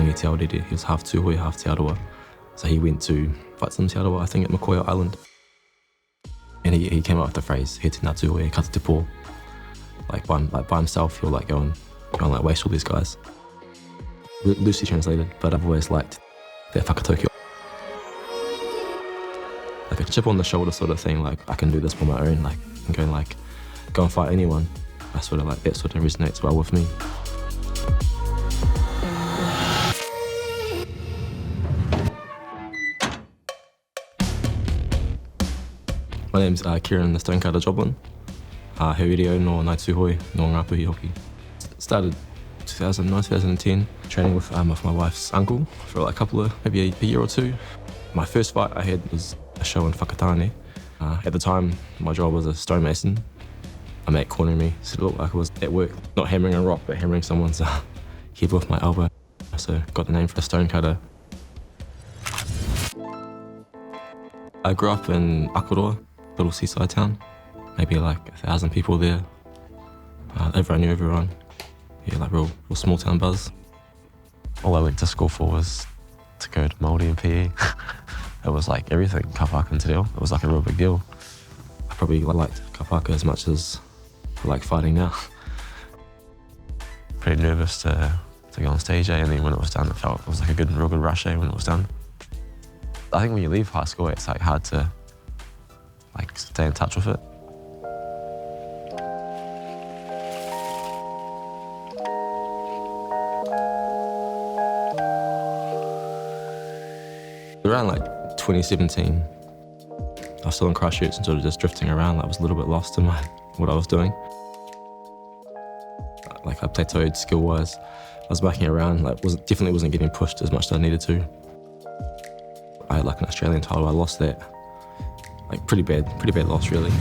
rangi te aorere. He was half Tūhoe, half Te Arawa. So he went to fight some Te Arawa, I think at Makoia Island. And he came up with the phrase, he te ngā Tūhoe, kata te pō. Like by himself, he'll like go and like waste all these guys. Loosely translated, but I've always liked that whakatokio. Like a chip on the shoulder sort of thing, like I can do this on my own, like I can go and fight anyone. I sort of like, that sort of resonates well with me. My name's Kieran the Stonecutter Joblin. He reo no Ngāi Tūhoe, no Ngāpuhi hoki. Started 2009, 2010, training with my wife's uncle for like maybe a year or two. My first fight I had was a show in Whakatane. At the time, my job was a stonemason. My mate cornered me, said it looked like I was at work, not hammering a rock, but hammering someone's head with my elbow. So got the name for the Stonecutter. I grew up in Akaroa, little seaside town. Maybe like 1,000 people there. Everyone knew everyone. Yeah, like real small town buzz. All I went to school for was to go to Māori and PE. It was like everything, ka whaka and te reo. It was like a real big deal. I probably liked ka whaka as much as I like fighting now. Pretty nervous to go on stage, and then when it was done, it was like a real good rush when it was done. I think when you leave high school, it's like hard to like stay in touch with it. Around like 2017, I was still in Christchurch and sort of just drifting around. I was a little bit lost in what I was doing. Like I plateaued skill-wise. I was backing around, like definitely wasn't getting pushed as much as I needed to. I had like an Australian title, I lost that. Like pretty bad loss really.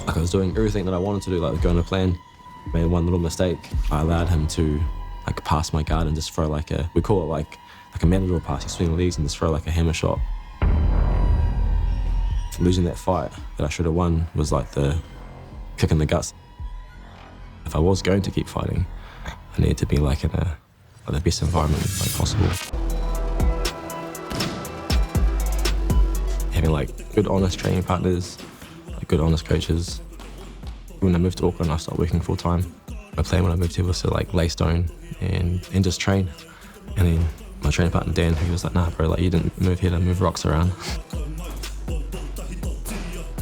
Like I was doing everything that I wanted to do, like going to plan. Made one little mistake. I allowed him to like pass my guard and just throw like we call it like a matador pass. You swing the legs and just throw like a hammer shot. Losing that fight that I should have won was like the kick in the guts. If I was going to keep fighting, I needed to be like in the best environment like possible. Having like good, honest training partners, like good, honest coaches. When I moved to Auckland, I started working full time. My plan when I moved here was to like lay stone and just train. And then my training partner Dan, he was like, "Nah, bro, like you didn't move here to move rocks around."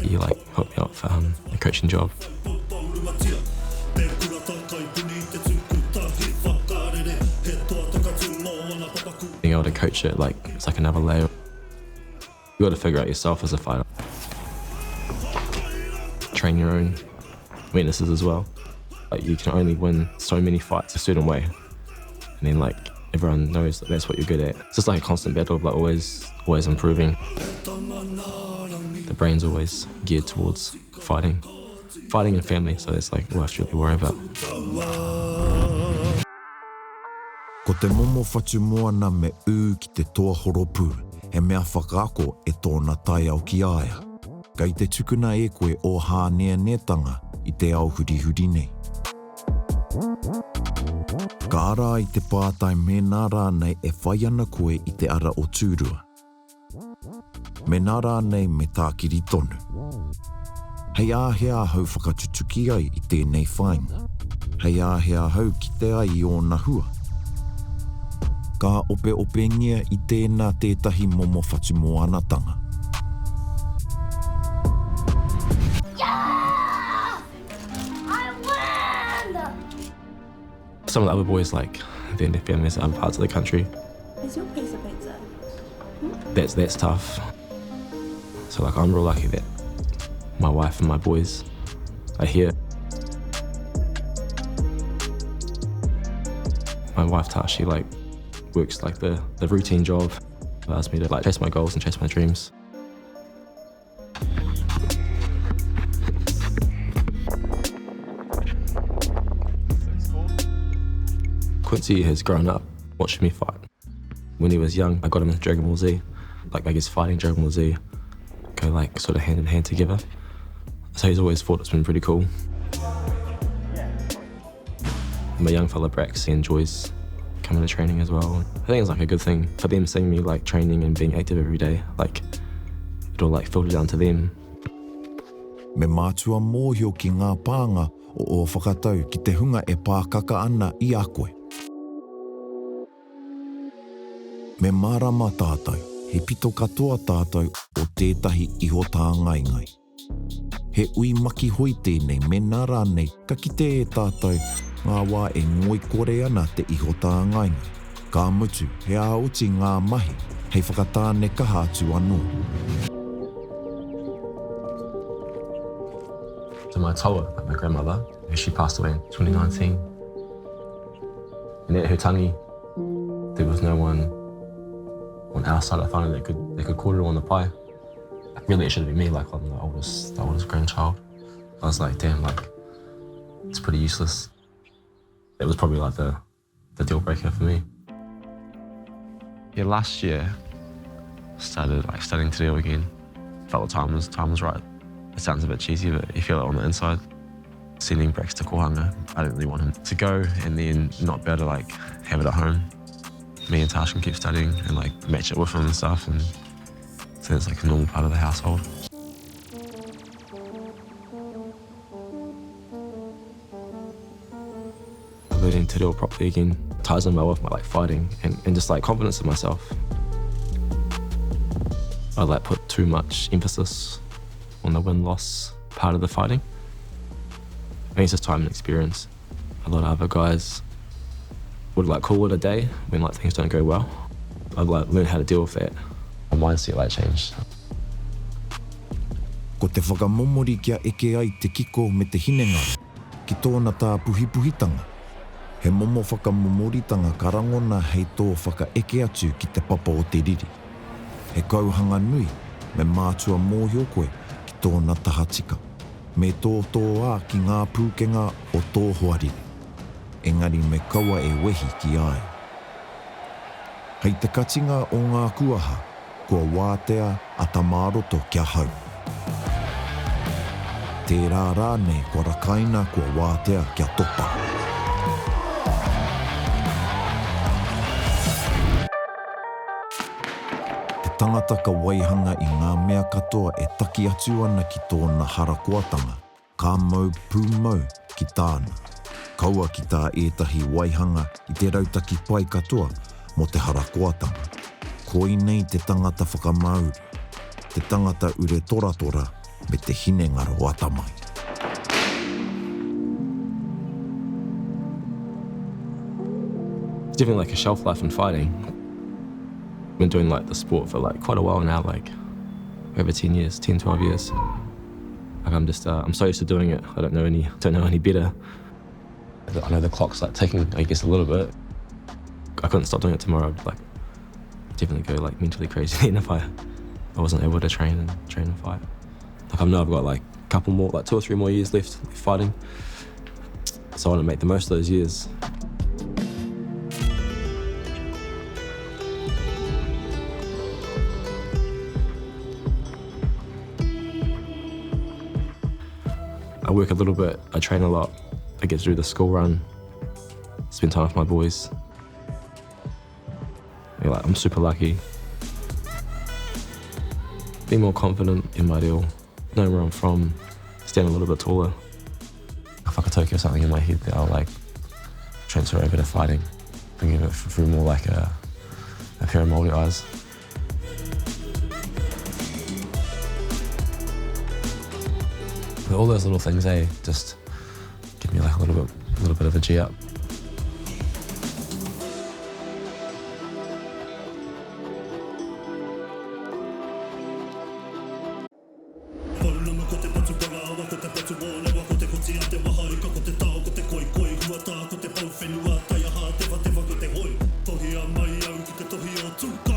He like hooked me up for a coaching job. Being able to coach it, like it's like another layer. You got to figure out yourself as a fighter. Train your own weaknesses as well. Like you can only win so many fights a certain way, and then like everyone knows that that's what you're good at. It's just like a constant battle of like always improving. The brain's always geared towards fighting and family, so it's like all I have to really worry about. Ko te momo whatu moana me ki te toa horopu, he mea whakaako e tōna tai au ki aia. Kei te tukuna e koe o hānea netanga I te ao huri nei. Ka ara I te pātai me nā rānei e whai ana koe I te ara o tūrua. Me nā rānei me tākiri tonu. Hei āhea hau whakatutuki ai I tēnei whainga. Hei āhea hau ki te ai I ōna hua. Ka ope ngia I tēnā tētahi momo whatu moanatanga. Some of the other boys, like, their families in other parts of the country. Is your piece of pizza? That's tough. So, like, I'm real lucky that my wife and my boys are here. My wife, Tash, she, like, works, like, the routine job. Allows me to, like, chase my goals and chase my dreams. Quincy has grown up watching me fight. When he was young, I got him into Dragon Ball Z. Like, I guess fighting Dragon Ball Z go like sort of hand in hand together. So he's always thought it's been pretty cool. I'm a young fella Brex, he enjoys coming to training as well. I think it's like a good thing for them seeing me like training and being active every day. Like it'll like filter down to them. Me mātua mōhio ki ngā pānga o whakatau ki te hunga e pākaka ana I a koe. Me mārama tātou, he pito katoa tātou o tētahi iho tāngai. He ui maki hoi tēnei me nā rānei ka kite e tātou ngā wā e ngoi kore ana te iho tāngai. Ka mutu, he āuti ngā mahi, hei whakatāne ka hātu anō. So my taua, like my grandmother, she passed away in 2019. And at her tangi, there was no one on our side of the family that could call her on the pai. Like, really, it should have been me, like I'm the oldest grandchild. I was like, damn, like it's pretty useless. It was probably like the deal breaker for me. Yeah, last year started like studying te reo again. Felt the time was right. It sounds a bit cheesy, but you feel it on the inside. Sending Brex to kohanga, I didn't really want him to go and then not be able to like have it at home. Me and Tash can keep studying and like match it with him and stuff, and so it's like a normal part of the household. Learning te reo properly again ties in well with my like fighting and just like confidence in myself. I like put too much emphasis on the win-loss part of the fighting. I think it's just time and experience. A lot of other guys would like call it a day when like things don't go well. I've like learned how to deal with that. My mindset like changed. Ko te whakamomori kia eke ai te kiko me te hinengaro, ki tōna tā puhipuhitanga. He momo whakamomoritanga ka rangona hei tō whaka eke atu ki te papa o te riri. He kauhanga nui, me mātua mōhio koe ki tōna tahatika. Me tō ā ki ngā pūkenga o tō hoari. Engari me kaua e wehi ki ai. Hei te katinga o ngā kuaha, kua wātea a ta māroto kia hau. Tērā rānei kua rakaina kua wātea kia topa. Te tangata ka waihanga I ngā mea katoa e taki atu ana ki tōna harakoatanga, ka mau pūmau ki tāna. Kaua ki tā ētahi waihanga I te rautaki pai katoa mo te harakoatanga. Koi nei te tangata whakamauru, te tangata ure toratora me te hinengaro atamai. It's definitely like a shelf life in fighting. Been doing like the sport for like quite a while now, like over 10 years, 10, 12 years. Like I'm just, I'm so used to doing it. I don't know any better. I know the clock's like ticking, I guess, a little bit. I couldn't stop doing it tomorrow. I'd like definitely go like mentally crazy if I wasn't able to train and fight. Like I know I've got like a couple more, like 2 or 3 more years left fighting. So I want to make the most of those years. I work a little bit, I train a lot. I get through the school run, spend time with my boys. Yeah, like, I'm super lucky. Be more confident in my deal, know where I'm from, stand a little bit taller. If I could take something in my head that I'll like transfer over to fighting, bring it through more like a pair of Māori eyes. But all those little things, just give me like a little bit of a G up. Tohi a mai au ki te tohi o tūka.